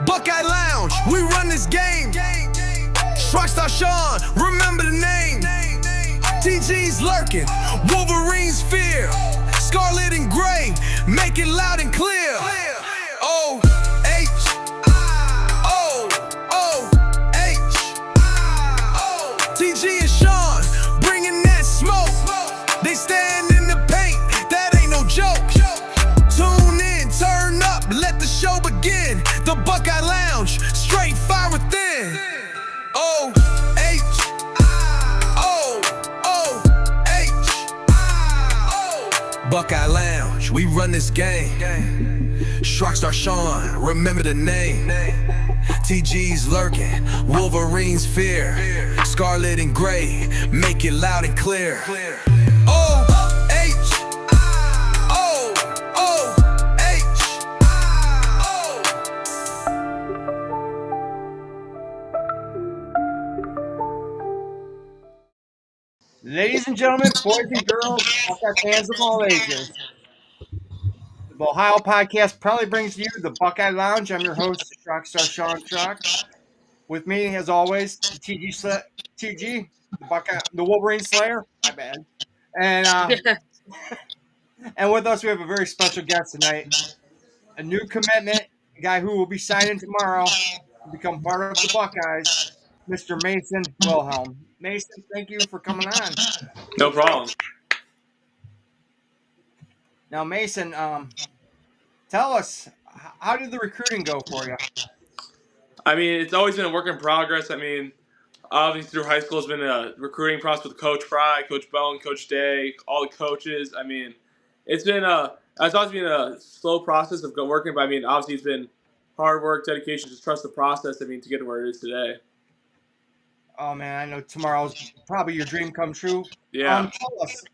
Buckeye Lounge, we run this game. Shrockstar Shaun, remember the name. TG's lurking, Wolverine's fear. Scarlet and gray, make it loud and clear. TG and Shaun, bringing that smoke. They stand in the paint, that ain't no joke. Tune in, turn up, let the show begin. The Buckeye Lounge, straight fire within. Buckeye Lounge, we run this game. Shrockstar Shaun, remember the name. TG's lurking, Wolverine's fear. Scarlet and gray, make it loud and clear. Ladies and gentlemen, boys and girls, Buckeye fans of all ages, the Ohio podcast proudly brings you the Buckeye Lounge. I'm your host, Shrockstar Shaun Shrock. With me, as always, TG, the Wolverine Slayer. My bad. And with us, we have a very special guest tonight. A new commitment, a guy who will be signing tomorrow to become part of the Buckeyes, Mr. Mason Wilhelm. Mason, thank you for coming on. No problem. Now, Mason, tell us, how did the recruiting go for you? I mean, it's always been a work in progress. I mean, obviously through high school, it's been a recruiting process with Coach Fry, Coach Bowen, Coach Day, all the coaches. I mean, it's always been a slow process of working, but I mean, obviously it's been hard work, dedication, just trust the process, I mean, to get to where it is today. Oh, man, I know tomorrow's probably your dream come true. Yeah. Tell us,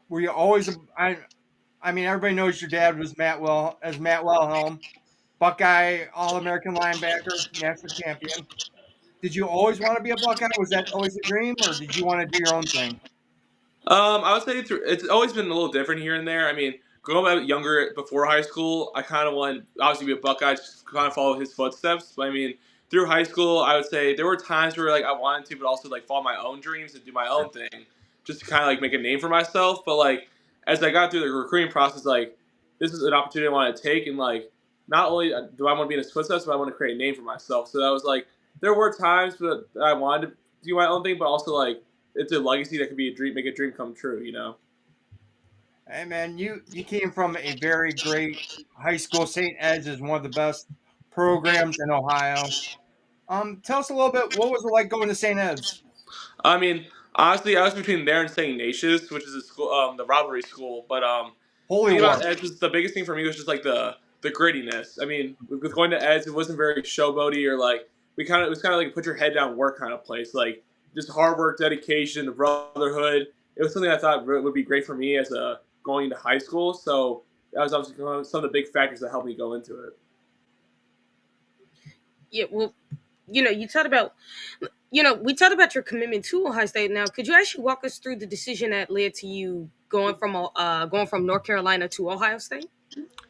were you always I mean, everybody knows your dad was Matt Wilhelm, Buckeye All-American linebacker, national champion. Did you always want to be a Buckeye? Was that always a dream, or did you want to do your own thing? I would say it's always been a little different here and there. I mean, growing up younger before high school, I kind of wanted obviously to be a Buckeye, just kind of follow his footsteps. But I mean, through high school, I would say there were times where like I wanted to, but also like follow my own dreams and do my own thing, just to kind of like make a name for myself. But like as I got through the recruiting process, like this is an opportunity I want to take, and like not only do I want to be in his footsteps, but I want to create a name for myself. So that was like there were times that I wanted to do my own thing, but also like it's a legacy that could be a dream, make a dream come true, you know. Hey, man, you came from a very great high school. St. Ed's is one of the best programs in Ohio. Tell us a little bit, what was it like going to St. Ed's? I mean, honestly, I was between there and St. Ignatius, which is a school, the rivalry school. But Holy war. Ed's was the biggest thing for me was just like the grittiness. I mean, with going to Ed's, it wasn't very showboaty or like it was kind of like a put your head down work kind of place. Like just hard work, dedication, the brotherhood. It was something I thought would be great for me as going into high school. So that was obviously some of the big factors that helped me go into it. Yeah, well, we talked about your commitment to Ohio State. Now, could you actually walk us through the decision that led to you going from North Carolina to Ohio State?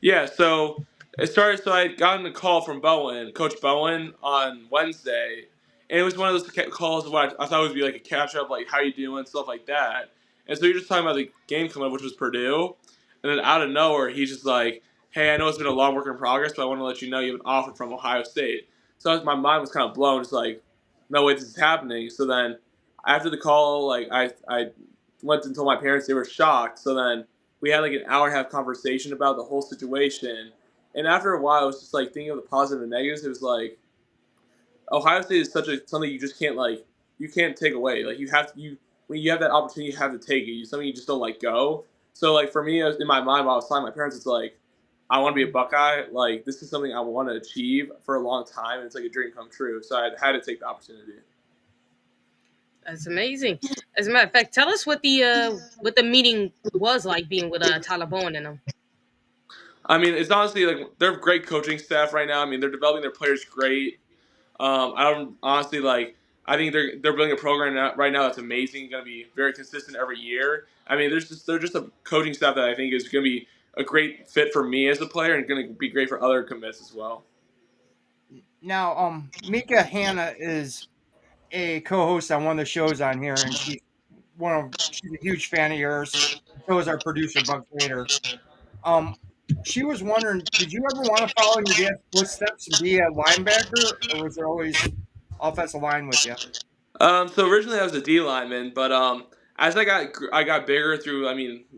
Yeah, so it started. So I got a call from Coach Bowen, on Wednesday, and it was one of those calls where I thought it would be like a catch up, like how you doing, stuff like that. And so you're just talking about the game coming up, which was Purdue, and then out of nowhere, he's just like, "Hey, I know it's been a long work in progress, but I want to let you know you have an offer from Ohio State." So my mind was kind of blown, just like, no way this is happening. So then after the call, like I went and told my parents, they were shocked. So then we had like an hour and a half conversation about the whole situation. And after a while, it was just like thinking of the positive and negatives. It was like Ohio State is something you just can't you can't take away. Like when you have that opportunity, you have to take it. It's something you just don't let go. So like for me, in my mind, while I was telling my parents, it's like, I want to be a Buckeye. Like, this is something I want to achieve for a long time. And it's like a dream come true. So I had to take the opportunity. That's amazing. As a matter of fact, tell us what the meeting was like being with Tyler Bowen and them. I mean, it's honestly like they're great coaching staff right now. I mean, they're developing their players great. I don't honestly I think they're building a program right now that's amazing, going to be very consistent every year. I mean, they're just a coaching staff that I think is going to be a great fit for me as a player and going to be great for other commits as well. Now, Mika Hanna is a co-host on one of the shows on here, and she's a huge fan of yours. So is our producer Buck Vader. Um, she was wondering, did you ever want to follow in your dad's footsteps and be a linebacker, or was there always offensive line with you? So originally I was a D lineman, but as I got bigger through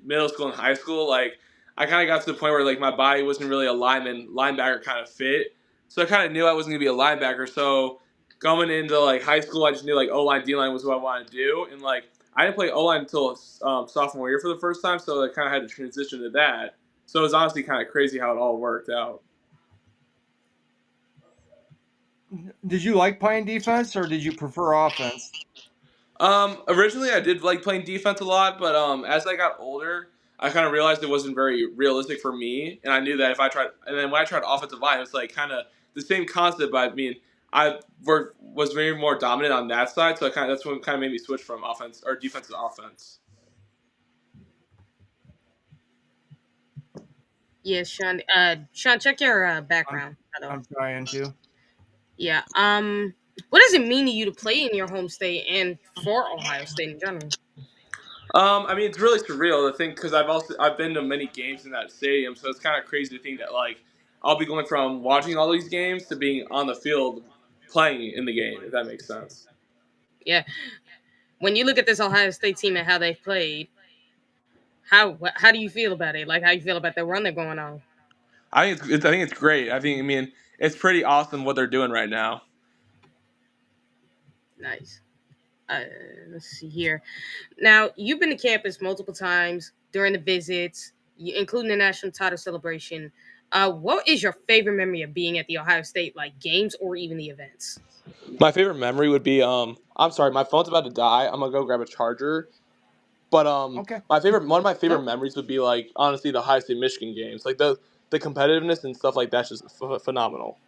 middle school and high school, like I kind of got to the point where like my body wasn't really a linebacker kind of fit. So I kind of knew I wasn't gonna be a linebacker. So going into like high school, I just knew like O line D line was what I wanted to do, and like I didn't play O line until sophomore year for the first time, so I kind of had to transition to that. So it was honestly kind of crazy how it all worked out. Did you like playing defense, or did you prefer offense? Originally I did like playing defense a lot, but as I got older, I kind of realized it wasn't very realistic for me, and I knew that if I tried, and then when I tried offensive line, it was like kind of the same concept. But I mean, was very more dominant on that side, so that's what kind of made me switch from offense or defense to offense. Yes, Shaun. Shaun, check your background. I'm trying to. Yeah. What does it mean to you to play in your home state and for Ohio State in general? I mean, it's really surreal to think because I've been to many games in that stadium, so it's kind of crazy to think that like I'll be going from watching all these games to being on the field playing in the game. If that makes sense. Yeah. When you look at this Ohio State team and how they've played, how do you feel about it? Like how you feel about the run they're going on? I think it's great. I mean it's pretty awesome what they're doing right now. Nice. Let's see here. Now you've been to campus multiple times during the visits, including the national title celebration. What is your favorite memory of being at the Ohio State like games or even the events? My favorite memory would be I'm sorry, my phone's about to die. I'm gonna go grab a charger. But Okay. one of my favorite memories would be like honestly the Ohio State Michigan games. Like the competitiveness and stuff like that's just phenomenal.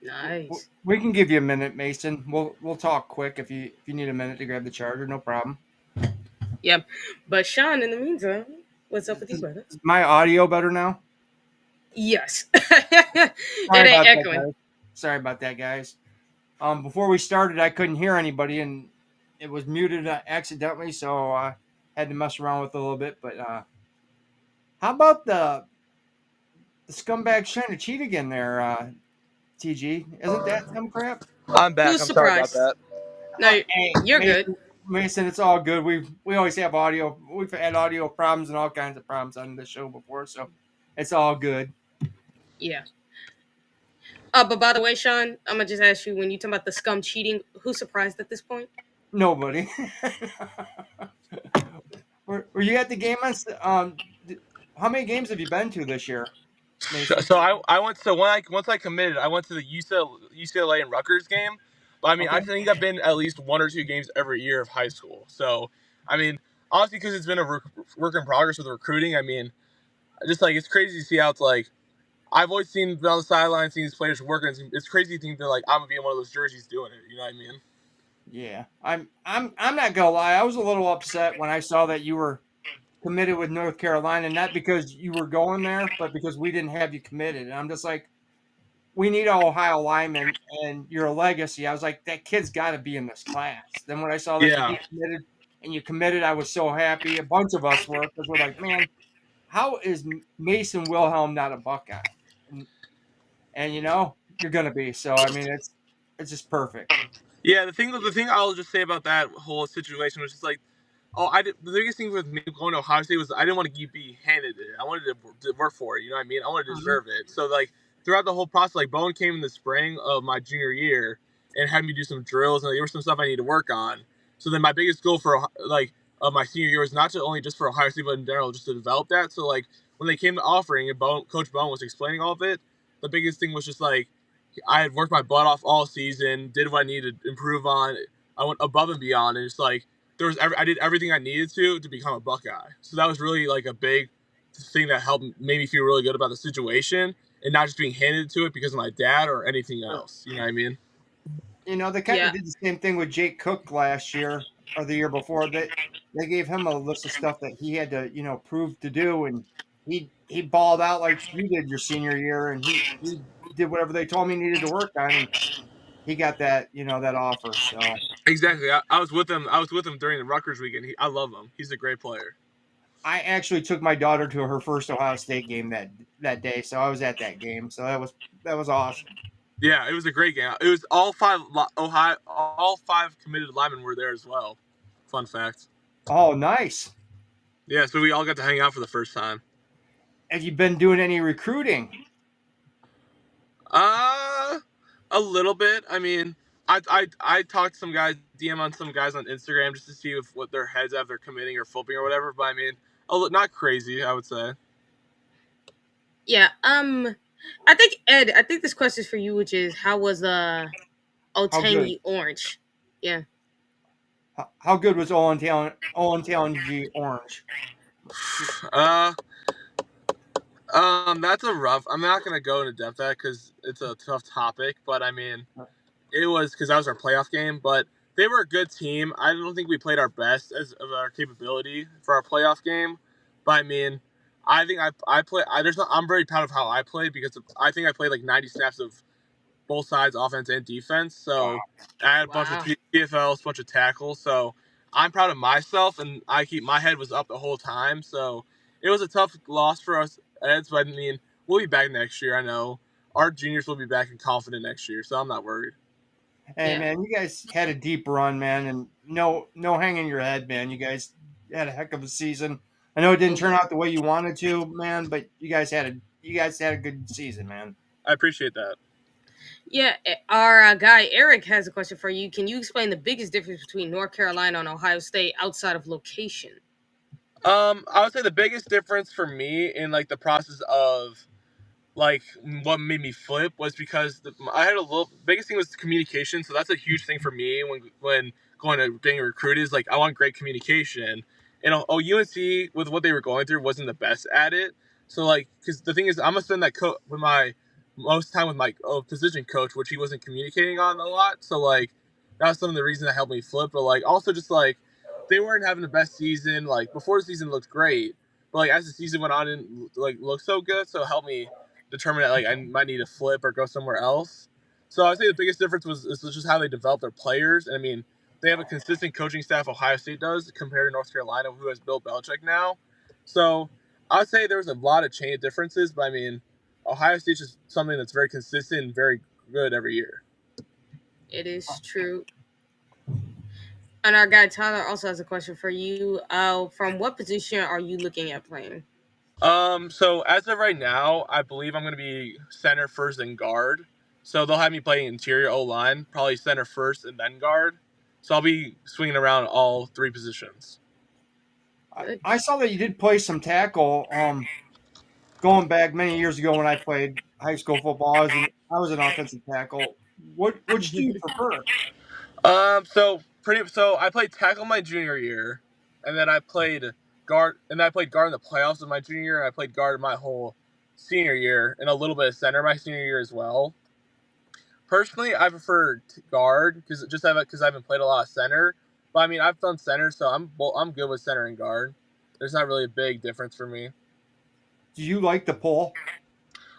Nice. We can give you a minute, Mason. We'll talk quick if you need a minute to grab the charger. No problem. Yep. But Shaun, in the meantime, what's up with you, brother? Is my audio better now? Yes. Sorry It ain't about that, echoing. guys. Sorry about that, guys. Before we started, I couldn't hear anybody, and it was muted accidentally, so I had to mess around with it a little bit. But how about the scumbags trying to cheat again there, TG? Isn't that some crap? I'm back. Who's I'm sorry about surprised? that. No, Hey, you're Mason, good. Mason, it's all good. We always have audio. We've had audio problems and all kinds of problems on the show before, so it's all good. Yeah. But by the way, Shaun, I'm gonna just ask you when you talk about the scum cheating, who's surprised at this point? Nobody. Were you at the game how many games have you been to this year, Mason? So I went so once I committed, I went to the UCLA and Rutgers game. But I mean, Okay. I think I've been at least one or two games every year of high school. So I mean, honestly, because it's been a work in progress with recruiting. I mean, just like it's crazy to see how it's like. I've always seen on the sideline, seen these players working. It's crazy to think that like I'm gonna be in one of those jerseys doing it. You know what I mean? Yeah. I'm not gonna lie, I was a little upset when I saw that you were committed with North Carolina, not because you were going there, but because we didn't have you committed. And I'm just like, we need an Ohio lineman and you're a legacy. I was like, that kid's got to be in this class. Then when I saw that you Yeah. decommitted and you committed, I was so happy. A bunch of us were because we're like, man, how is Mason Wilhelm not a Buckeye? And you know, you're gonna be. So I mean, it's just perfect. Yeah. The thing I'll just say about that whole situation was just like. The biggest thing with me going to Ohio State was I didn't want to be handed it. I wanted to work for it. You know what I mean? I wanted to deserve it. So like throughout the whole process, like Bowen came in the spring of my junior year and had me do some drills, and there was some stuff I needed to work on. So then my biggest goal for like of my senior year was not to only just for Ohio State, but in general, just to develop that. So like when they came to offering and Coach Bowen was explaining all of it, the biggest thing was just like I had worked my butt off all season, did what I needed to improve on. I went above and beyond, and it's like. I did everything I needed to become a Buckeye. So that was really like a big thing that made me feel really good about the situation and not just being handed to it because of my dad or anything else. You know what I mean? They kind of Yeah, did the same thing with Jake Cook last year or the year before. That they gave him a list of stuff that he had to, prove to do, and he balled out like you did your senior year, and he did whatever they told him he needed to work on, and he got that offer. So Exactly. I was with him. I was with him during the Rutgers weekend. I love him. He's a great player. I actually took my daughter to her first Ohio State game that day, so I was at that game. So that was awesome. Yeah, it was a great game. It was all five committed linemen were there as well. Fun fact. Oh, nice. Yeah, so we all got to hang out for the first time. Have you been doing any recruiting? Uh, a little bit. I mean, I talked to some guys, DM on some guys on Instagram just to see what their heads have, they're committing or flipping or whatever. But I mean, not crazy, I would say. yeah. I think Ed. I think this question is for you, which is how was How good? Otangi Orange? Yeah. How good was Owen Orange? Uh, that's a rough. I'm not gonna go into depth at because it's a tough topic. But I mean, it was because that was our playoff game. But they were a good team. I don't think we played our best of our capability for our playoff game. But I mean, I think I play. I'm very proud of how I played because I think I played like 90 snaps of both sides, offense and defense. Wow. So I had a bunch of Wow. TFLs, a bunch of tackles. So I'm proud of myself, and my head was up the whole time. So it was a tough loss for us, Eds. But I mean, we'll be back next year. I know our juniors will be back and confident next year, so I'm not worried. Hey Yeah. man, you guys had a deep run, man, and no hanging your head, man. You guys had a heck of a season. I know it didn't turn Mhm. out the way you wanted to, man, but you guys had a good season, man. I appreciate that. Yeah. Our guy Eric has a question for you. Can you explain the biggest difference between North Carolina and Ohio State outside of location? I would say the biggest difference for me in like the process of like what made me flip was because I had a little biggest thing was communication. So that's a huge thing for me when going to getting recruited is like I want great communication. And UNC with what they were going through wasn't the best at it. So like because the thing is I'm gonna spend with my most time with my position coach, which he wasn't communicating on a lot. So like that was some of the reasons that helped me flip. But like also just like they weren't having the best season. Like before the season looked great, but like as the season went on, it didn't like look so good. So it helped me determine that like I might need to flip or go somewhere else. So I would say the biggest difference is just how they develop their players. And I mean, they have a consistent coaching staff. Ohio State does compared to North Carolina, who has Bill Belichick now. So I would say there was a lot of change differences, but I mean, Ohio State's just something that's very consistent and very good every year. It is true. And our guy Tyler also has a question for you. From what position are you looking at playing? So as of right now, I believe I'm going to be center first and guard. So they'll have me playing interior O line, probably center first and then guard. So I'll be swinging around all three positions. Good. I saw that you did play some tackle. Going back many years ago when I played high school football, I was an offensive tackle. Which do you prefer? So I played tackle my junior year, and then I played guard, and I played guard in the playoffs of my junior year, and I played guard my whole senior year, and a little bit of center my senior year as well. Personally, I prefer guard because I haven't played a lot of center. But I mean, I've done center, so I'm good with center and guard. There's not really a big difference for me. Do you like the pull?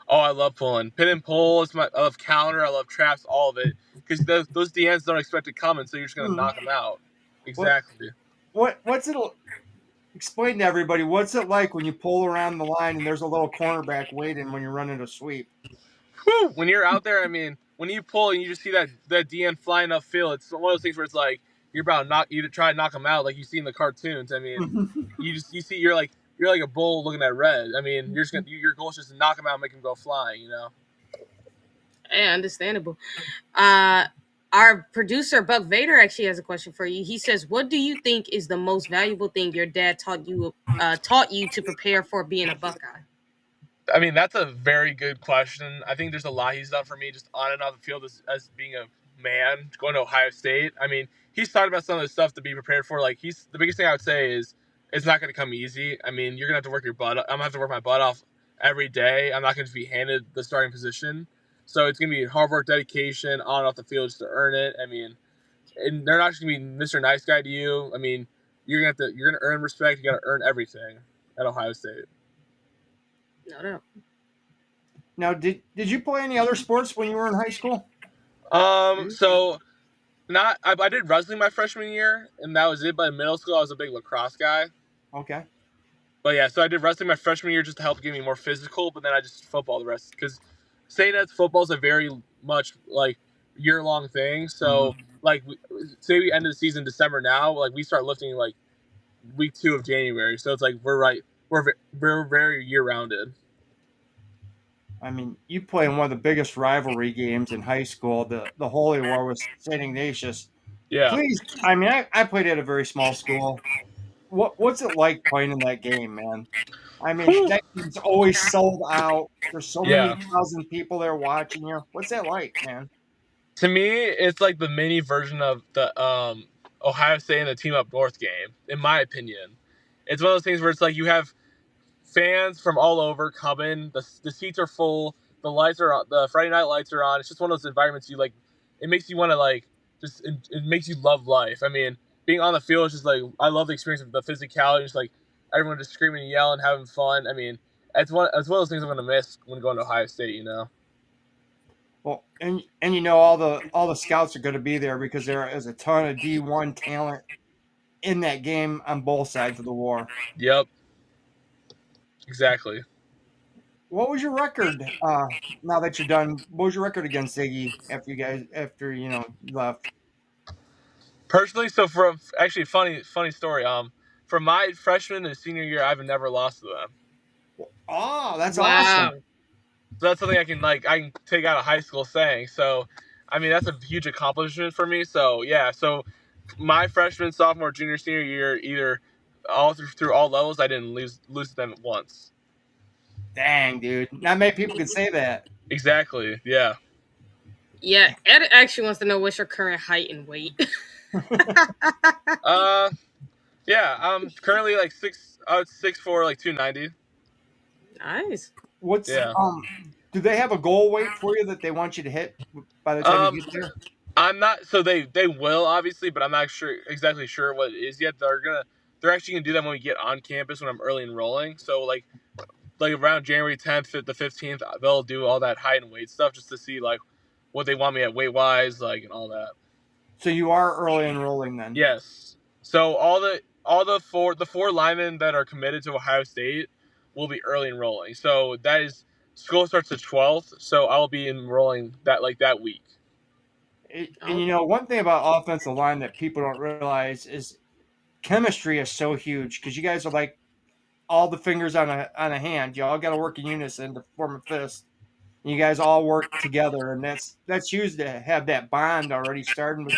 Oh, I love pulling. Pin and pull is I love counter. I love traps. All of it because those DNs don't expect it coming, so you're just gonna Hmm. knock them out. What Exactly. what's it? Explain to everybody what's it like when you pull around the line and there's a little cornerback waiting when you're running a sweep. Whew, when you're out there, I mean, when you pull and you just see that DN flying upfield, it's one of those things where it's like you're about to try to knock them out, like you see in the cartoons. I mean, you see you're like a bull looking at red. I mean, your goal is just to knock them out, and make them go flying. You know. Yeah, understandable. Uh, our producer Buck Vader actually has a question for you. He says, "What do you think is the most valuable thing your dad taught you to prepare for being a Buckeye?" I mean, that's a very good question. I think there's a lot he's done for me just on and off the field as being a man going to Ohio State. I mean, he's talked about some of the stuff to be prepared for. Like the biggest thing I would say is it's not going to come easy. I mean, you're gonna have to work your butt. I'm gonna have to work my butt off every day. I'm not going to be handed the starting position. So it's gonna be hard work, dedication on and off the field just to earn it. I mean, and they're not just gonna be Mr. Nice Guy to you. I mean, you're gonna earn respect. You gotta earn everything at Ohio State. No doubt. Now, did you play any other sports when you were in high school? So not I did wrestling my freshman year, and that was it. But in middle school, I was a big lacrosse guy. Okay. But yeah, so I did wrestling my freshman year just to help get me more physical. But then I just football the rest because St. Ed's football is a very much like year long thing. So like, say we end the season December now, like we start lifting like week 2 of January. So it's like we're very year rounded. I mean, you play in one of the biggest rivalry games in high school, the Holy War with St. Ignatius. Yeah. Please, I mean, I played at a very small school. What's it like playing in that game, man? I mean, that game's always sold out. There's so Yeah. many thousand people there watching you. What's that like, man? To me, it's like the mini version of the Ohio State and the Team Up North game, in my opinion. It's one of those things where it's like you have fans from all over coming. The seats are full. The lights are on. The Friday night lights are on. It's just one of those environments you like. It makes you want to like just. It makes you love life. I mean, being on the field is just like I love the experience of the physicality. Just like everyone just screaming and yelling, having fun. I mean, it's one of those things I'm gonna miss when going to Ohio State. You know. Well, and you know all the scouts are going to be there because there is a ton of D1 talent in that game on both sides of the war. Yep. Exactly. What was your record? Now that you're done, what was your record against Ziggy after you left? Personally, so from actually funny story. From my freshman to senior year, I've never lost to them. Oh, that's Wow. awesome. So that's something I can take out of high school saying. So, I mean, that's a huge accomplishment for me. So yeah, so my freshman, sophomore, junior, senior year, either all through all levels, I didn't lose to them once. Dang, dude. Not many people can say that. Exactly. Yeah. Yeah, Ed actually wants to know what's your current height and weight. Uh, yeah. I'm currently like 6'4", like 290. Nice. What's Yeah. do they have a goal weight for you that they want you to hit by the time you get there? I'm not. So they will obviously, but I'm not exactly sure what it is yet. They're actually gonna do that when we get on campus when I'm early enrolling. So like around January 10th, the 15th, they'll do all that height and weight stuff just to see like what they want me at weight wise, like and all that. So you are early enrolling then? Yes. So all the four linemen that are committed to Ohio State will be early enrolling. So that is school starts the 12th. So I'll be enrolling that week. And one thing about offensive line that people don't realize is chemistry is so huge because you guys are like all the fingers on a hand. You all got to work in unison to form a fist. You guys all work together, and that's huge to have that bond already starting with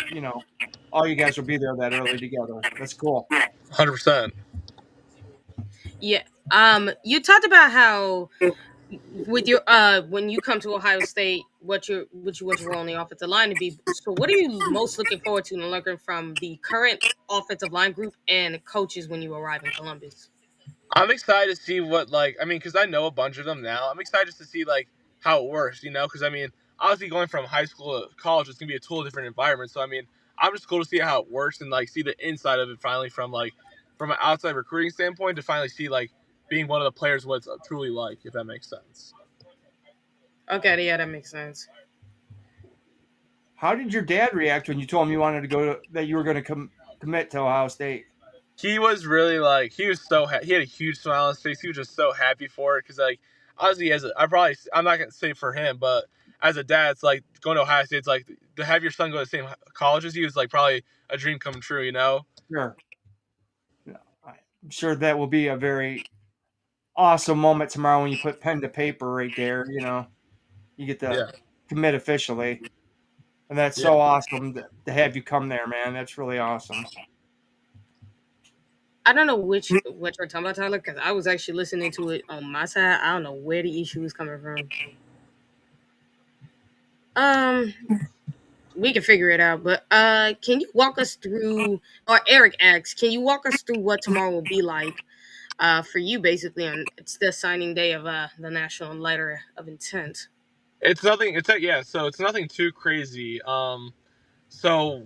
all you guys will be there that early together. That's cool. 100%. Yeah. You talked about how with your when you come to Ohio State, what you want your role on the offensive line to be. So, what are you most looking forward to and learning from the current offensive line group and coaches when you arrive in Columbus? I'm excited to see because I know a bunch of them now. I'm excited just to see like how it works, because I mean, obviously going from high school to college is gonna be a totally different environment. So I mean, I'm just cool to see how it works and like see the inside of it finally from an outside recruiting standpoint to finally see like being one of the players what it's truly like, if that makes sense. Okay, yeah, that makes sense. How did your dad react when you told him you wanted to that you were going to commit to Ohio State? He was really like he was so he had a huge smile on his face. He was just so happy for it because like obviously I'm not gonna say for him, but as a dad, it's like going to Ohio State. It's like to have your son go to the same college as you is like probably a dream come true. Sure. I'm sure that will be a very awesome moment tomorrow when you put pen to paper right there. You get to commit officially, and that's so awesome to have you come there, man. That's really awesome. I don't know what you're talking about, Tyler, because I was actually listening to it on my side. I don't know where the issue is coming from. We can figure it out, but can you walk us through? Or Eric asks, can you walk us through what tomorrow will be like for you, basically, on it's the signing day of the National Letter of Intent? It's nothing. Yeah. So it's nothing too crazy. So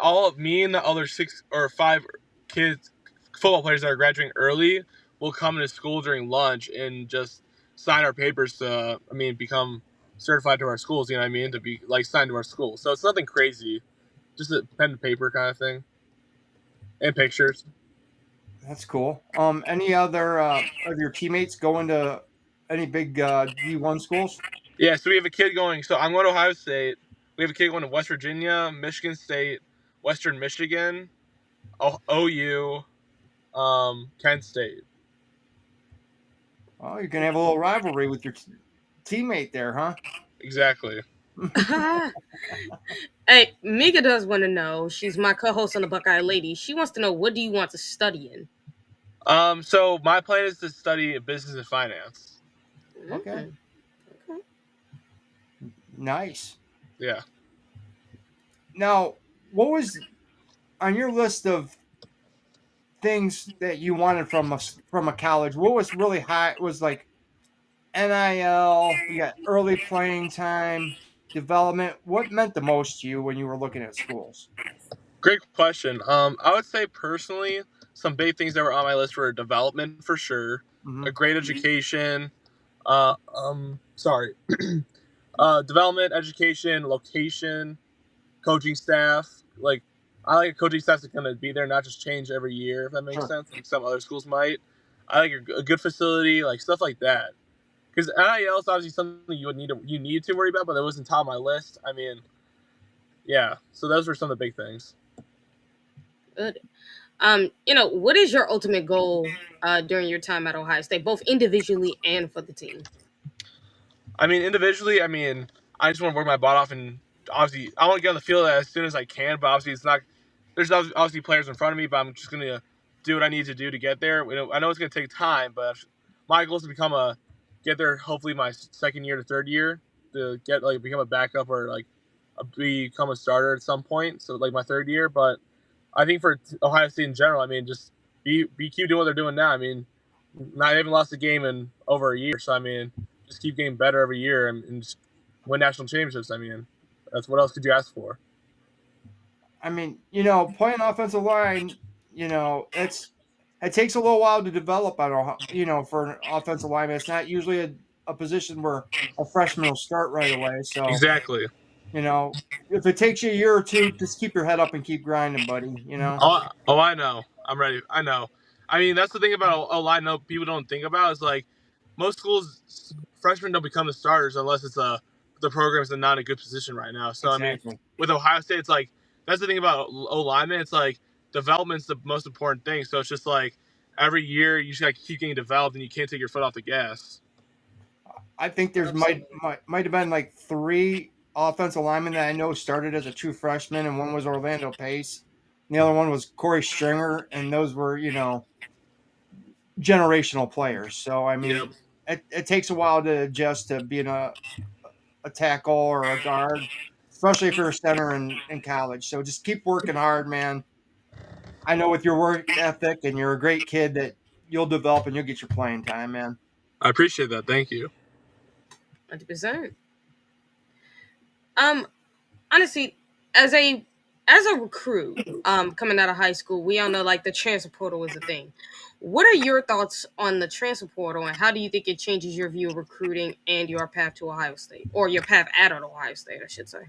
all of me and the other 6 or 5 kids, football players that are graduating early, will come into school during lunch and just sign our papers to, become certified to our schools. You know what I mean? To be like signed to our school. So it's nothing crazy, just a pen and paper kind of thing, and pictures. That's cool. Any other of your teammates going to any big D1 schools? Yeah. So we have a kid going. So I'm going to Ohio State. We have a kid going to West Virginia, Michigan State, Western Michigan, OU, Kent State. Oh, you're gonna have a little rivalry with your teammate there, huh? Exactly. Hey, Mika does want to know. She's my co-host on the Buckeye Lady. She wants to know, what do you want to study in? So my plan is to study business and finance. Okay, Mm, okay. nice. Yeah. Now, what was on your list of things that you wanted from a college? What was really high? Was like NIL, you got early playing time, development. What meant the most to you when you were looking at schools? Great question. I would say personally, some big things that were on my list were development for sure, Hmm. a great education, sorry, development, education, location, coaching staff. Like, I like a coaching staff that's gonna be there, not just change every year. If that makes Sure. sense, like some other schools might. I like a good facility, like stuff like that. Because NIL is obviously something you need to worry about, but it wasn't top of my list. Yeah. So those were some of the big things. Good. What is your ultimate goal during your time at Ohio State, both individually and for the team? Individually, I just want to work my butt off, and obviously, I want to get on the field as soon as I can. But obviously, it's not. There's obviously players in front of me, but I'm just gonna do what I need to do to get there. I know it's gonna take time, but my goal is to get there. Hopefully, my second year to third year to become a backup or become a starter at some point. So like my third year, but I think for Ohio State in general, just keep doing what they're doing now. Not even lost a game in over a year, so just keep getting better every year and just win national championships. That's what else could you ask for? Playing offensive line, it takes a little while to develop on for an offensive lineman. It's not usually a position where a freshman will start right away. So, Exactly. you know, if it takes you a year or two, just keep your head up and keep grinding, buddy. Oh, I know. I'm ready. I know. That's the thing about a line. No, people don't think about is like most schools, freshmen don't become the starters unless the program's in not a good position right now. So Exactly. with Ohio State, it's like that's the thing about O lineman. It's like development's the most important thing. So it's just like every year you just got to keep getting developed, and you can't take your foot off the gas. I think there's might have been like three offensive linemen that I know started as a true freshman, and one was Orlando Pace, and the other one was Corey Stringer, and those were generational players. So Yep. it takes a while to adjust to being a tackle or a guard, especially if you're a center in college. So just keep working hard, man. I know with your work ethic and you're a great kid that you'll develop and you'll get your playing time, man. I appreciate that. Thank you. 100%. Um, Honestly, as a recruit, coming out of high school, we all know like the transfer portal is a thing. What are your thoughts on the transfer portal, and how do you think it changes your view of recruiting and your path to Ohio State, or your path out of Ohio State, I should say?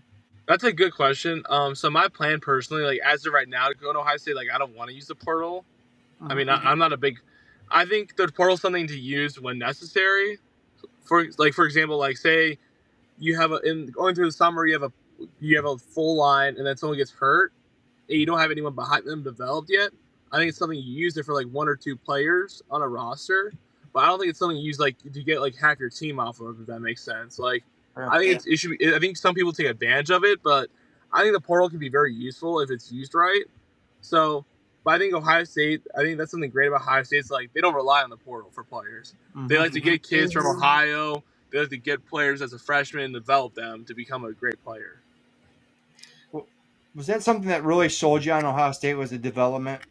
That's a good question. So my plan personally, like as of right now, to go to Ohio State, like I don't want to use the portal. Mhm. I'm not a big. I think the portal is something to use when necessary. For example, like say you have in going through the summer, you have a full line, and then someone gets hurt, and you don't have anyone behind them developed yet. I think it's something you use it for like 1 or 2 players on a roster, but I don't think it's something you use like to get like half your team off of. If that makes sense, like Sure. I think it should be. I think some people take advantage of it, but I think the portal can be very useful if it's used right. So, but I think Ohio State. I think that's something great about Ohio State. It's like they don't rely on the portal for players. They Mhm. like to get kids from Ohio. They like to get players as a freshman and develop them to become a great player. Was that something that really sold you on Ohio State? Was the development?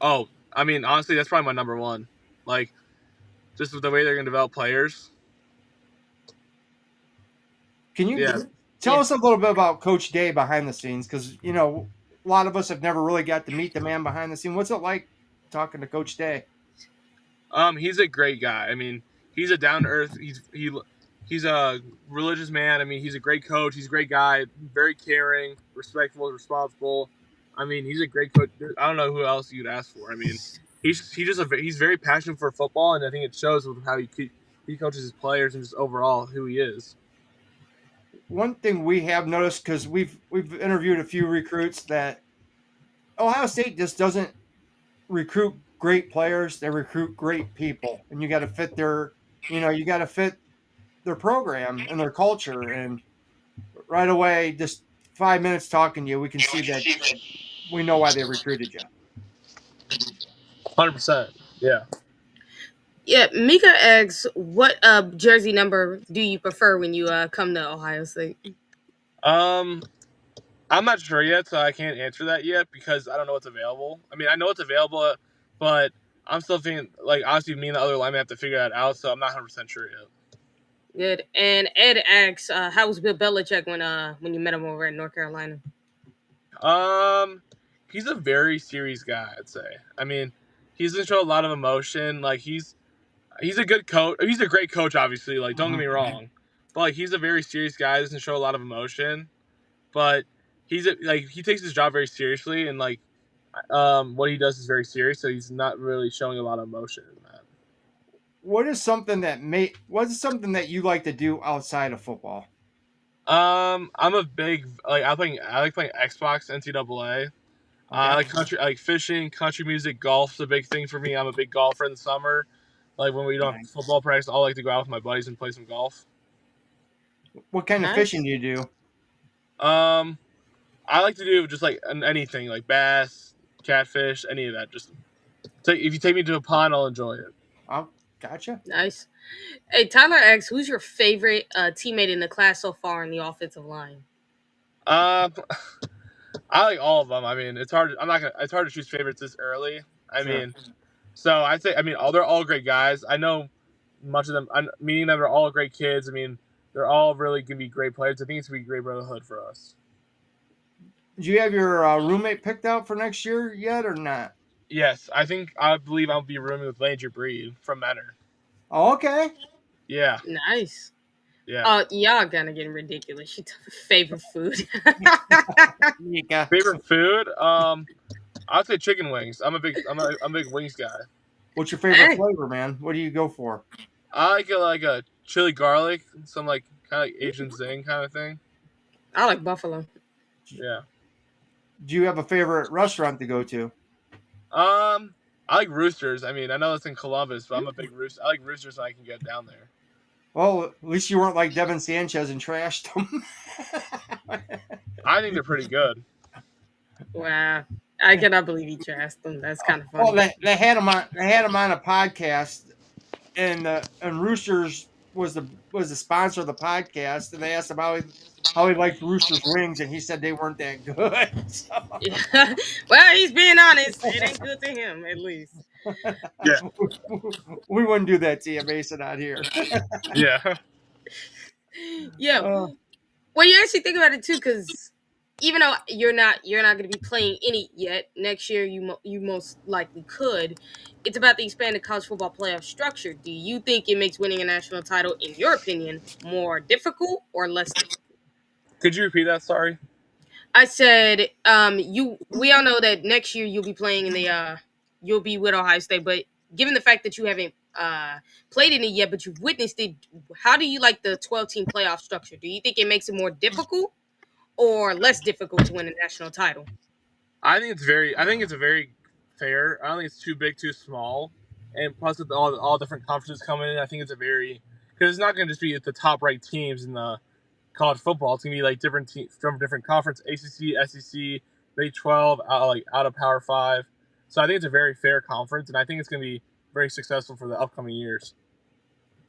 Oh, honestly, that's probably my number one. Like, just with the way they're going to develop players. Can you Yeah. tell Yeah. us a little bit about Coach Day behind the scenes? Because a lot of us have never really got to meet the man behind the scene. What's it like talking to Coach Day? He's a great guy. I mean, he's a down to earth. He's a religious man. I mean, he's a great coach. He's a great guy. Very caring, respectful, responsible. I mean, he's a great coach. I don't know who else you'd ask for. I mean, he's very passionate for football, and I think it shows with how he coaches his players and just overall who he is. One thing we have noticed, because we've interviewed a few recruits, that Ohio State just doesn't recruit great players; they recruit great people, and you got to fit you got to fit their program and their culture. And right away, just 5 minutes talking to you, we can see that we know why they recruited you. 100%. Yeah. Yeah, Mika asks, what jersey number do you prefer when you come to Ohio State? Um, I'm not sure yet, so I can't answer that yet because I don't know what's available. I mean, I know what's available, but I'm still thinking, like, obviously, me and the other lineman have to figure that out, so I'm not 100% sure yet. Good. And Ed asks, how was Bill Belichick when you met him over at North Carolina? Um, he's a very serious guy, I'd say. I mean, he doesn't show a lot of emotion. Like, he's a good coach. He's a great coach, obviously. Like, don't get me wrong, but like, he's a very serious guy. Doesn't show a lot of emotion, but he takes his job very seriously, and like, what he does is very serious. So he's not really showing a lot of emotion in that. What is something that you like to do outside of football? I'm a big I like playing Xbox NCAA. I Okay. like I like fishing, country music, golf's a big thing for me. I'm a big golfer in the summer. Like when we don't have Nice. football practice, I like to go out with my buddies and play some golf. What kind of fishing Nice. do you do? Um, I like to do just like anything, like bass, catfish, any of that. Just if you take me to a pond, I'll enjoy it. Oh, gotcha. Nice. Hey, Tyler asks, who's your favorite teammate in the class so far in the offensive line? Um, I like all of them. I mean, it's hard. It's hard to choose favorites this early. I Sure. mean, so I'd say. I mean, they're all great guys. I know much of them. Meeting them are all great kids. I mean, they're all really gonna be great players. I think it's gonna be great brotherhood for us. Do you have your roommate picked out for next year yet or not? Yes, I believe I'll be rooming with Landry Breed from Menor. Oh, okay. Yeah, Nice. yeah. Y'all gonna get ridiculous. Favorite food. Mika. Favorite food? I'd say chicken wings. I'm a big wings guy. What's your favorite flavor, man? What do you go for? I like a chili garlic, some like kind of like Asian zing kind of thing. I like buffalo. Yeah. Do you have a favorite restaurant to go to? I like Roosters. I mean, I know it's in Columbus, but I'm a big rooster. I like Roosters when I can get down there. Well, at least you weren't like Devin Sanchez and trashed them. I think they're pretty good. Wow. I cannot believe he trashed them. That's kind of Well, funny. they had him on. They had him on a podcast, and Roosters was the sponsor of the podcast, and they asked him how he liked Roosters wings, and he said they weren't that good. So, Yeah. Well, he's being honest. It ain't good to him, at least. Yeah. we wouldn't do that to you, Mason, out here. Yeah. Yeah. Uh, Well, you actually think about it too, because even though you're not going to be playing any yet next year, you most likely could. It's about the expanded college football playoff structure. Do you think it makes winning a national title, in your opinion, more difficult or less difficult? Could you repeat that? Sorry. I said, we all know that next year you'll be playing you'll be with Ohio State, but given the fact that you haven't played in it yet, but you've witnessed it, how do you like the 12-team playoff structure? Do you think it makes it more difficult or less difficult to win a national title? I think it's a very fair. I don't think it's too big, too small, and plus with all different conferences coming in, I think it's a very because it's not going to just be the top ranked teams in the college football. It's going to be like different teams from different conference, ACC, SEC, Big 12, out of Power 5. So I think it's a very fair conference, and I think it's going to be very successful for the upcoming years.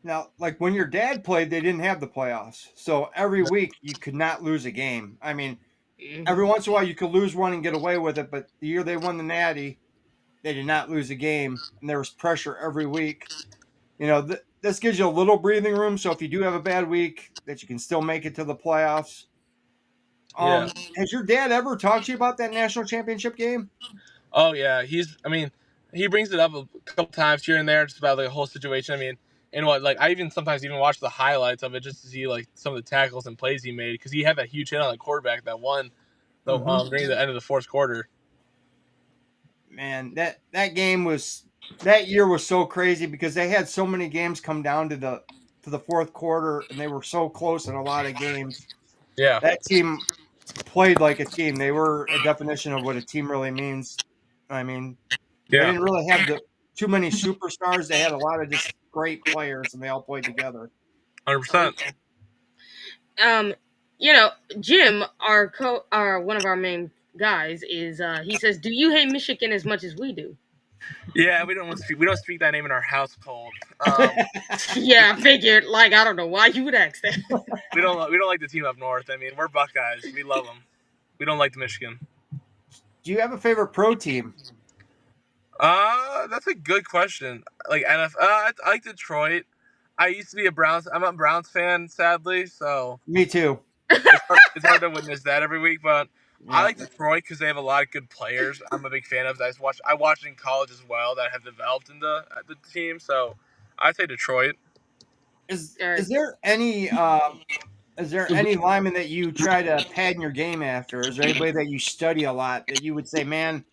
now, like when your dad played, they didn't have the playoffs, so every week you could not lose a game. I mean, every once in a while you could lose one and get away with it, but the year they won the Natty, they did not lose a game, and there was pressure every week. You know, this gives you a little breathing room. So if you do have a bad week, that you can still make it to the playoffs. Yeah. Has your dad ever talked to you about that national championship game? Oh yeah, he brings it up a couple times here and there, just about like, the whole situation. I mean, and what like I even sometimes even watch the highlights of it just to see like some of the tackles and plays he made because he had that huge hit on the quarterback that won the during the end of the fourth quarter. Man, that year was so crazy because they had so many games come down to the fourth quarter, and they were so close in a lot of games. Yeah, That team played like a team. They were a definition of what a team really means. I mean, they yeah, didn't really have too many superstars. They had a lot of just great players, and they all played together. 100%. Um, you know, Jim, our one of our main guys, is he says, "Do you hate Michigan as much as we do?" Yeah, we don't speak that name in our household. Yeah, I figured. Like, I don't know why you would ask that. We don't like the team up north. I mean, we're Buckeyes. We love them. We don't like the Michigan. Do you have a favorite pro team? That's a good question. Like NFL, I like Detroit. I used to be I'm a Browns fan, sadly, so Me too. it's hard to witness that every week. But I Yeah. like Detroit because they have a lot of good players. I'm a big fan of. I watched in college as well that have developed in the team. So I'd say Detroit. Is All right. is there any lineman that you try to pad in your game after? Is there anybody that you study a lot that you would say, man,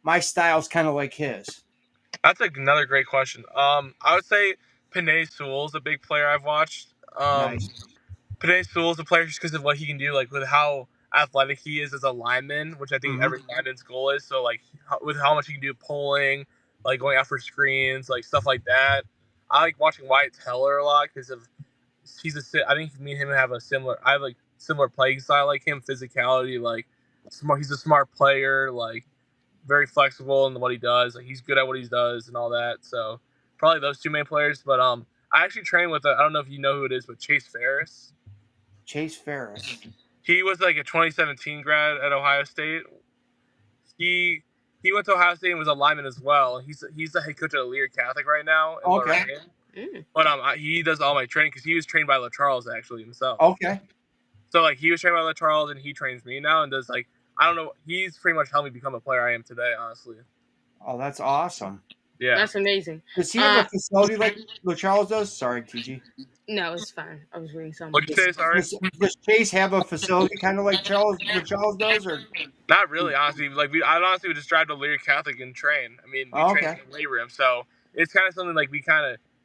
my style's kind of like his? That's another great question. I would say Panay Sewell's a big player I've watched. Um, Nice. Panay Sewell's a player just because of what he can do, like with how athletic he is as a lineman, which I think Hmm. every lineman's goal is. So like with how much he can do pulling, like going out for screens, like stuff like that. I like watching Wyatt Teller a lot because of I think me and him have a similar. I have like similar playing style like him, physicality, like smart. He's a smart player, like very flexible in what he does. Like he's good at what he does and all that. So probably those two main players. But I actually train with I don't know if you know who it is, but Chase Ferris. Chase Ferris. He was like a 2017 grad at Ohio State. He went to Ohio State and was a lineman as well. He's the head coach at Lear Catholic right now in Okay. Lorraine. Mm. But he does all my training because he was trained by LaCharles actually himself. Okay. So like he was trained by LaCharles and he trains me now and does like I don't know. He's pretty much helped me become a player I am today, honestly. Oh, that's awesome. Yeah. That's amazing. Does he have a facility like Charles does? Sorry, TG. No, it's fine. I was reading something. What'd you say? Sorry. Does Chase have a facility kind of like Charles does, or? Not really, honestly. Like I honestly would just drive to Lear Catholic and train. I mean, we Oh, train okay. in the weight room, so it's kind of something like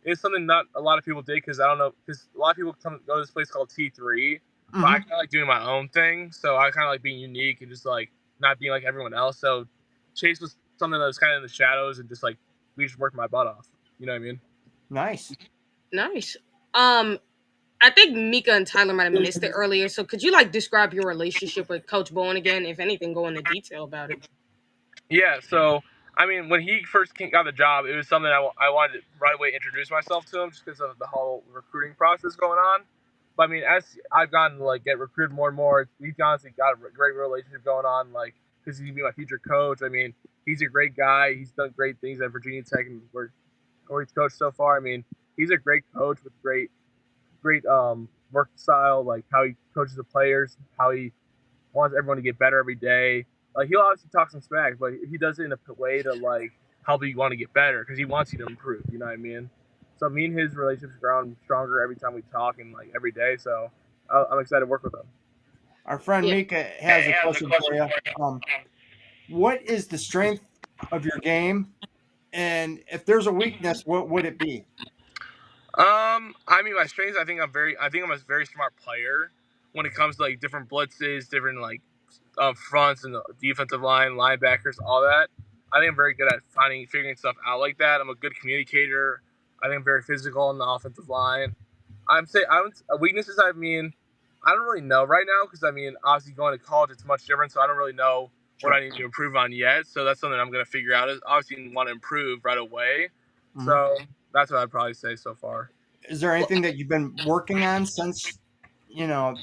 it's something not a lot of people did because I don't know because a lot of people go to this place called T3, but I kind of like doing my own thing. So I kind of like being unique and just like not being like everyone else. So Chase was something that was kind of in the shadows and just like we just worked my butt off. You know what I mean? Nice. Nice. I think Mika and Tyler might have missed it earlier. So could you like describe your relationship with Coach Bowen again? If anything, go into detail about it. Yeah, so I mean, when he first got the job, it was something I wanted to right away introduce myself to him, just because of the whole recruiting process going on. But I mean, as I've gotten to like get recruited more and more, we've honestly got a great relationship going on. Like, because he's gonna be my future coach. I mean, he's a great guy. He's done great things at Virginia Tech and where he's coached so far. I mean, he's a great coach with great work style, like how he coaches the players, how he wants everyone to get better every day. Like he'll obviously talk some smack, but he does it in a way to like help you want to get better because he wants you to improve. You know what I mean? So me and his relationship's grown stronger every time we talk and like every day. So I'm excited to work with him. Our friend Yeah. Mika has a question for you. What is the strength of your game, and if there's a weakness, what would it be? I mean, my strengths. I think I'm a very smart player when it comes to like different blitzes, different like fronts and the defensive line, linebackers, all that. I think I'm very good at figuring stuff out like that. I'm a good communicator. I think I'm very physical on the offensive line. Weaknesses. I mean, I don't really know right now because I mean, obviously going to college, it's much different. So I don't really know what I need to improve on yet. So that's something I'm going to figure out. Is obviously want to improve right away. Mhm. So that's what I'd probably say so far. Is there anything that you've been working on since your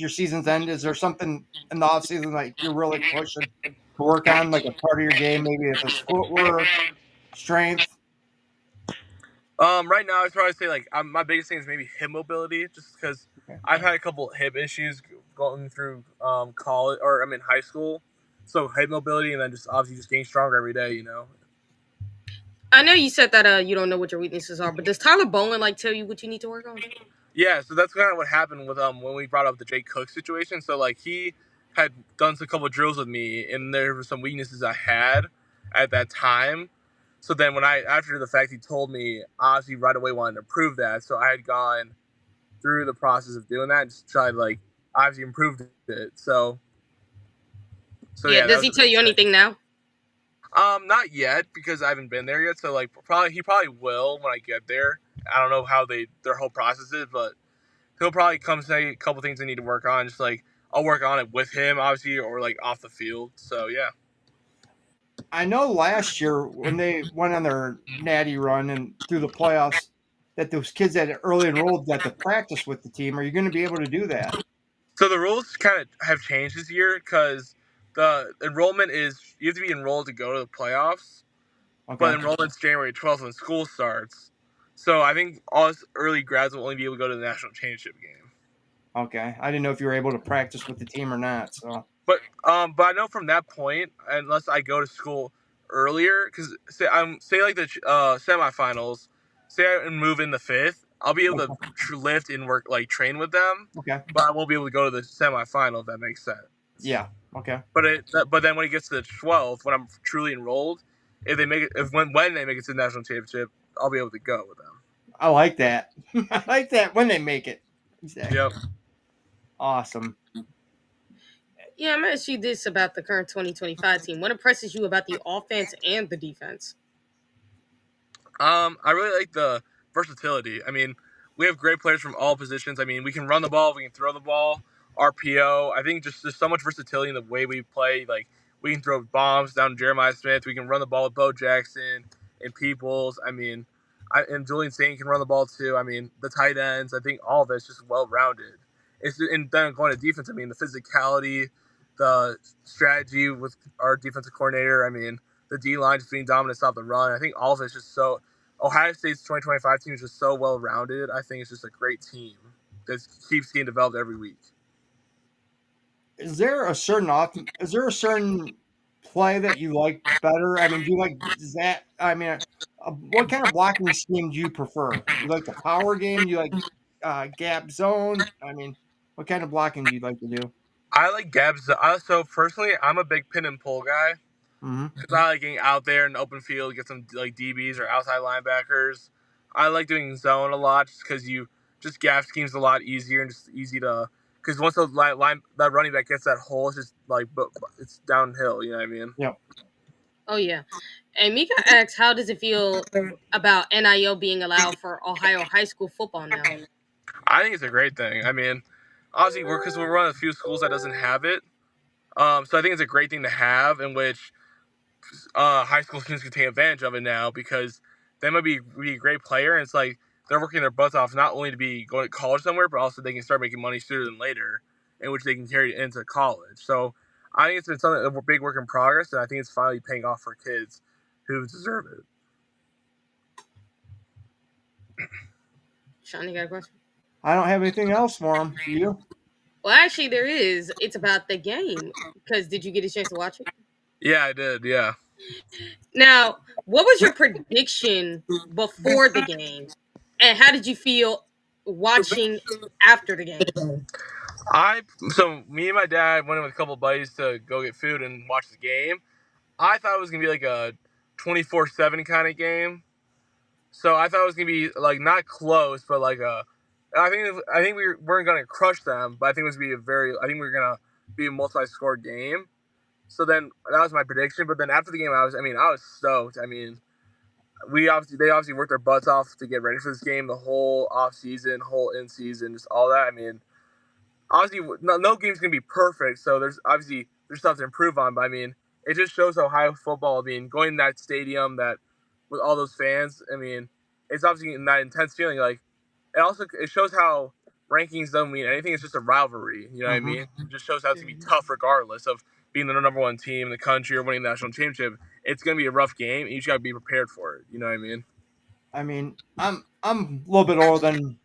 season's end? Is there something in the off season like you're really pushing to work on, like a part of your game? Maybe if it's footwork, strength. Right now, I'd probably say like my biggest thing is maybe hip mobility, just because Okay. I've had a couple hip issues going through college or I'm in high school, so hip mobility and then just obviously just getting stronger every day. You know. I know you said that you don't know what your weaknesses are, but does Tyler Bowen like tell you what you need to work on? Yeah, so that's kind of what happened with when we brought up the Jake Cook situation. So like he had done a couple drills with me, and there were some weaknesses I had at that time. So then when after the fact he told me, obviously right away wanted to prove that. So I had gone through the process of doing that and just tried like obviously improved it. So Yeah, yeah, that does was he the tell you biggest thing. anything now? Not yet because I haven't been there yet. So like he probably will when I get there. I don't know how their whole process is, but he'll probably come say a couple things I need to work on. Just like I'll work on it with him, obviously, or like off the field. So yeah. I know last year when they went on their natty run and through the playoffs, that those kids that had early enrolled got to practice with the team. Are you going to be able to do that? So the rules kind of have changed this year because the enrollment is you have to be enrolled to go to the playoffs, but Okay. enrollment's January 12th when school starts. So I think all us early grads will only be able to go to the national championship game. Okay. I didn't know if you were able to practice with the team or not. So But I know from that point, unless I go to school earlier, because say like the semifinals, say I move in the fifth, I'll be able to okay. lift and work like train with them, Okay. but I won't be able to go to the semifinal if that makes sense. Yeah. Okay. But then when it gets to the 12th, when I'm truly enrolled, if they make it, if when they make it to the national championship, I'll be able to go with them. I like that. I like that when they make it. Exactly. Yep. Awesome. Yeah, I'm gonna ask you this about the current 2025 team. What impresses you about the offense and the defense? I really like the versatility. I mean, we have great players from all positions. I mean, we can run the ball, we can throw the ball, RPO. I think just there's so much versatility in the way we play. Like we can throw bombs down to Jeremiah Smith. We can run the ball with Bo Jackson and Peoples. I mean, and Julian Saint can run the ball too. I mean, the tight ends. I think all of it's just well rounded. And then going to defense. I mean, the physicality, the strategy with our defensive coordinator. I mean, the D line just being dominant, stop the run. I think all of it's just so. Ohio State's 2025 team is just so well rounded. I think it's just a great team that keeps getting developed every week. Is there a certain play that you like better? I mean, do you like that? I mean, what kind of blocking scheme do you prefer? You like the power game? Do you like gap zone? I mean, what kind of blocking do you like to do? I like Gabs. So personally, I'm a big pin and pull guy Mm-hmm. because I like getting out there in the open field, get some like DBs or outside linebackers. I like doing zone a lot just because you just gap schemes a lot easier and just easy to. Because once the that running back gets that hole, it's just like it's downhill. You know what I mean? Yep. Oh yeah. And Mika asks, how does it feel about NIL being allowed for Ohio high school football now? I think it's a great thing. I mean, obviously, we're one of the few schools that doesn't have it. So I think it's a great thing to have, in which high school students can take advantage of it now because they might be a great player, and it's like they're working their butts off not only to be going to college somewhere, but also they can start making money sooner than later, in which they can carry it into college. So I think it's been something a big work in progress, and I think it's finally paying off for kids who deserve it. Shaun, you got a question? I don't have anything else for him. Do you? Well, actually, there is. It's about the game. Because did you get a chance to watch it? Yeah, I did. Yeah. Now, what was your prediction before the game? And how did you feel watching after the game? So me and my dad went in with a couple of buddies to go get food and watch the game. I thought it was gonna be like a 24/7 kind of game. So I thought it was gonna be like not close, but like a. I think we weren't gonna crush them, but I think it was gonna be I think we were gonna be a multi-score game. So then that was my prediction. But then after the game, I was stoked. I mean, they obviously worked their butts off to get ready for this game, the whole off season, whole in season, just all that. I mean, obviously no game's gonna be perfect, so there's stuff to improve on. But I mean, it just shows how high football. I mean, going to that stadium that with all those fans. I mean, it's obviously in that intense feeling. Like it shows how rankings don't mean anything. It's just a rivalry. You know what I Mm-hmm. mean? It just shows how it's gonna be tough regardless of being the number one team in the country or winning the national championship. It's gonna be a rough game, and you just gotta be prepared for it. You know what I mean? I mean, I'm a little bit older than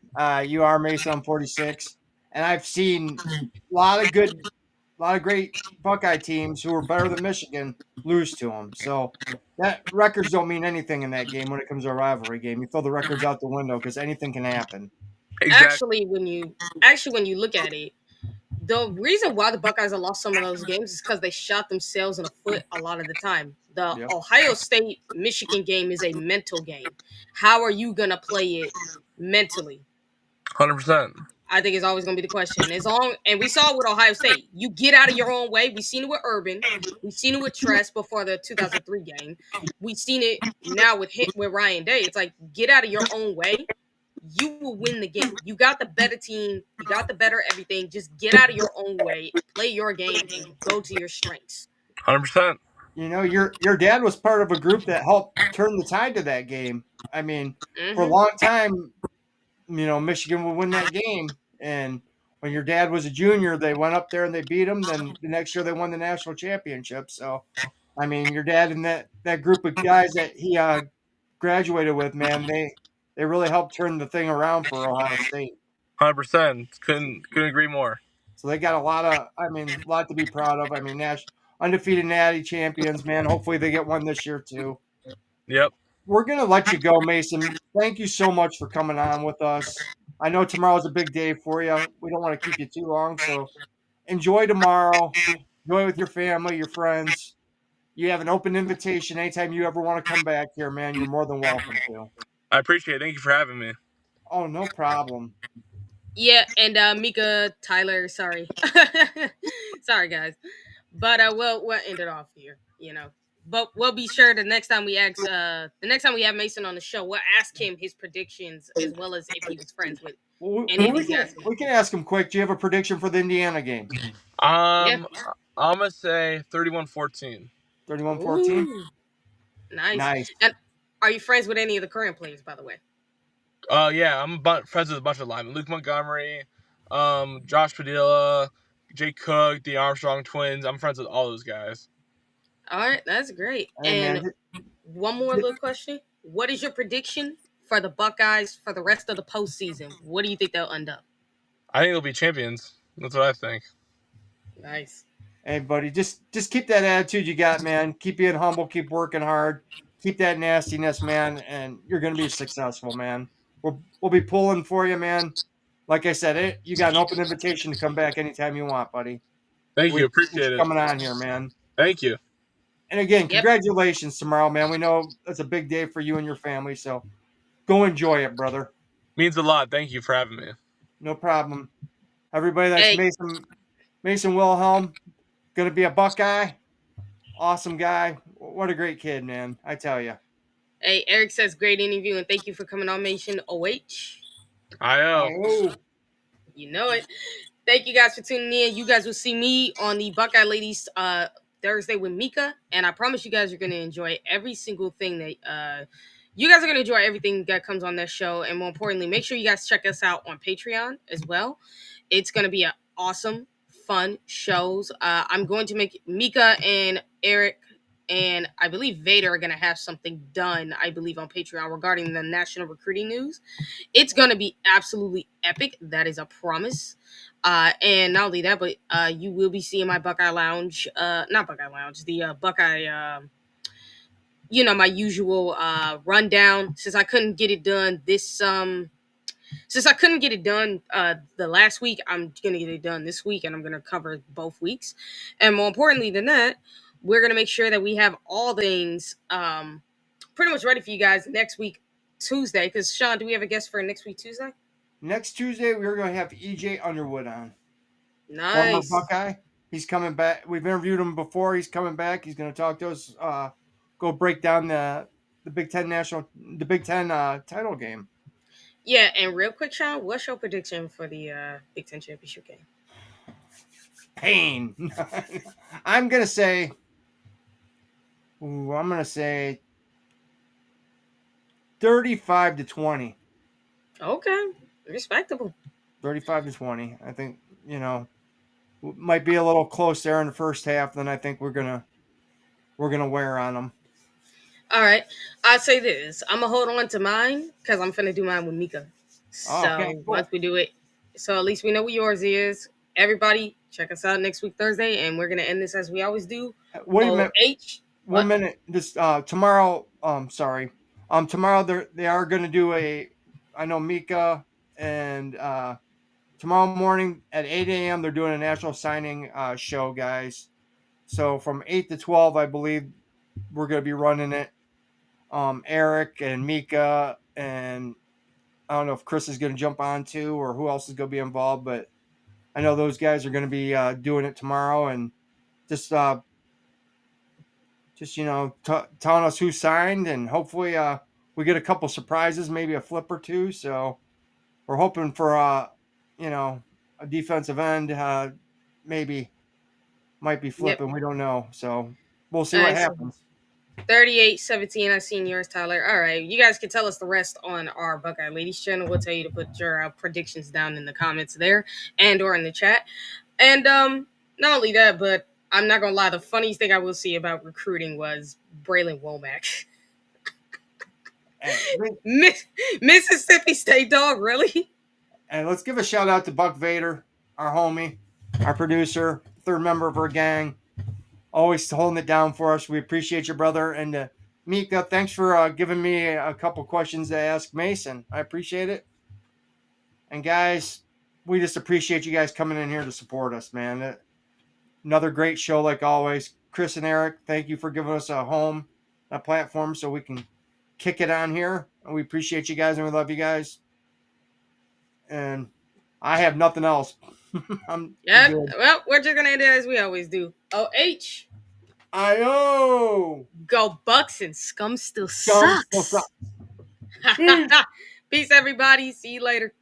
you are, Mason. I'm 46, and I've seen a lot of great Buckeye teams who are better than Michigan lose to them. So that records don't mean anything in that game when it comes to a rivalry game. You throw the records out the window because anything can happen. Exactly. Actually when you look at it, the reason why the Buckeyes have lost some of those games is because they shot themselves in the foot a lot of the time. The Yep. Ohio State Michigan game is a mental game. How are you gonna play it mentally? 100%. I think is always going to be the question. As long and we saw it with Ohio State, you get out of your own way. We've seen it with Urban, we've seen it with Tress before the 2003 game. We've seen it now with Ryan Day. It's like get out of your own way. You will win the game. You got the better team. You got the better everything. Just get out of your own way, play your game, and go to your strengths. 100%. You know, your dad was part of a group that helped turn the tide to that game. I mean, for a Hmm. long time, Michigan would win that game. And when your dad was a junior, they went up there and they beat them. Then the next year they won the national championship. So, I mean, your dad and that group of guys that he graduated with, man, they really helped turn the thing around for Ohio State. 100%. Couldn't agree more. So they got a lot to be proud of. I mean, undefeated natty champions, man. Hopefully they get one this year too. Yep. We're gonna let you go, Mason. Thank you so much for coming on with us. I know tomorrow's a big day for you. We don't want to keep you too long, so enjoy tomorrow. Enjoy with your family, your friends. You have an open invitation anytime you ever want to come back here, man. You're more than welcome to. I appreciate it. Thank you for having me. Oh, no problem. Yeah, and Mika, Tyler, sorry, sorry guys, but we'll end it off here. But we'll be sure the next time we have Mason on the show, we'll ask him his predictions as well as if he was friends with Well, any of we these can guys. we can ask him quick. Do you have a prediction for the Indiana game? Yeah. Um, I'm gonna say 31-14. 31-14? Ooh, nice. Nice. And are you friends with any of the current players, by the way? Yeah, I'm friends with a bunch of linemen. Luke Montgomery, Josh Padilla, Jake Cook, the Armstrong twins. I'm friends with all those guys. All right, that's great. Hey, man. And one more little question: what is your prediction for the Buckeyes for the rest of the postseason? What do you think they'll end up? I think they'll be champions. That's what I think. Nice. Hey, buddy, just keep that attitude you got, man. Keep being humble. Keep working hard. Keep that nastiness, man, and you're gonna be successful, man. We'll be pulling for you, man. Like I said, you got an open invitation to come back anytime you want, buddy. Thank We you. appreciate Appreciate you it. coming on here, man. Thank you. And again, Yep. congratulations tomorrow, man. We know that's a big day for you and your family, so go enjoy it, brother. Means a lot. Thank you for having me. No problem. Everybody, that's Hey, Mason Wilhelm, gonna be a Buckeye. Awesome guy. What a great kid, man. I tell you. hey, Eric says great interview and thank you for coming on Nation OH. IO. Oh, You know it. Thank you guys for tuning in. You guys will see me on the Buckeye Ladies Thursday with Mika, and I promise you guys are going to enjoy every single thing that you guys are going to enjoy everything that comes on this show, and more importantly, make sure you guys check us out on Patreon as well. It's going to be an awesome, fun shows. I'm going to make Mika and Eric and I believe Vader are going to have something done, I believe, on Patreon regarding the national recruiting news. It's going to be absolutely epic. That is a promise. And not only that, but you will be seeing my Buckeye Lounge, not Buckeye Lounge, the Buckeye, my usual rundown. Since I couldn't get it done the last week, I'm gonna get it done this week, and I'm gonna cover both weeks. And more importantly than that, we're gonna make sure that we have all things pretty much ready for you guys next week Tuesday. Because Shaun, do we have a guest for next week Tuesday? next Tuesday we're going to have EJ Underwood on. Former Nice. Buckeye. He's coming back. We've interviewed him before. He's coming back. He's going to talk to us. Go break down the Big Ten title game. Yeah, and real quick, Shaun, what's your prediction for the Big Ten championship game? Pain. I'm gonna say 35-20. Okay, respectable. 35-20. I think might be a little close there in the first half. Then I think we're gonna wear on them. All right. I'll say this. I'm gonna hold on to mine because I'm finna do mine with Mika. Oh, okay, So once cool. we do it, so at least we know what yours is. Everybody, check us out next week Thursday, and we're gonna end this as we always do. Wait a Oh minute. H. One What? minute. This tomorrow. Sorry. Tomorrow they are going to do a. I know Mika and tomorrow morning at 8 a.m. they're doing a national signing show, guys. So from 8 to 12, I believe we're going to be running it. Eric and Mika and I don't know if Chris is going to jump on too or who else is going to be involved, but I know those guys are going to be doing it tomorrow and just telling us who signed and hopefully we get a couple surprises, maybe a flip or two. So we're hoping for a defensive end, maybe might be Yep. flipping. We don't know. So we'll see All what right. So happens. 38-17. I seen yours, Tyler. All right. You guys can tell us the rest on our Buckeye Ladies channel. We'll tell you to put your predictions down in the comments there and or in the chat. And not only that, but I'm not gonna lie. The funniest thing I will see about recruiting was Braylon Womack. Hey, Mississippi State dog, really? and let's give a shout out to Buck Vader, our homie, our producer, third member of our gang, always holding it down for us. We appreciate you, brother. And Mika, thanks for giving me a couple questions to ask Mason. I appreciate it. And guys, we just appreciate you guys coming in here to support us, man. Another great show, like always. Chris and Eric, thank you for giving us a home, a platform, so we can kick it on here. And we appreciate you guys, and we love you guys. And I have nothing else. I'm Yep. good. Well, we're just gonna end it as we always do. OH. I Go Bucks and scum still Scum still sucks. sucks. Peace. Peace, everybody. See you later.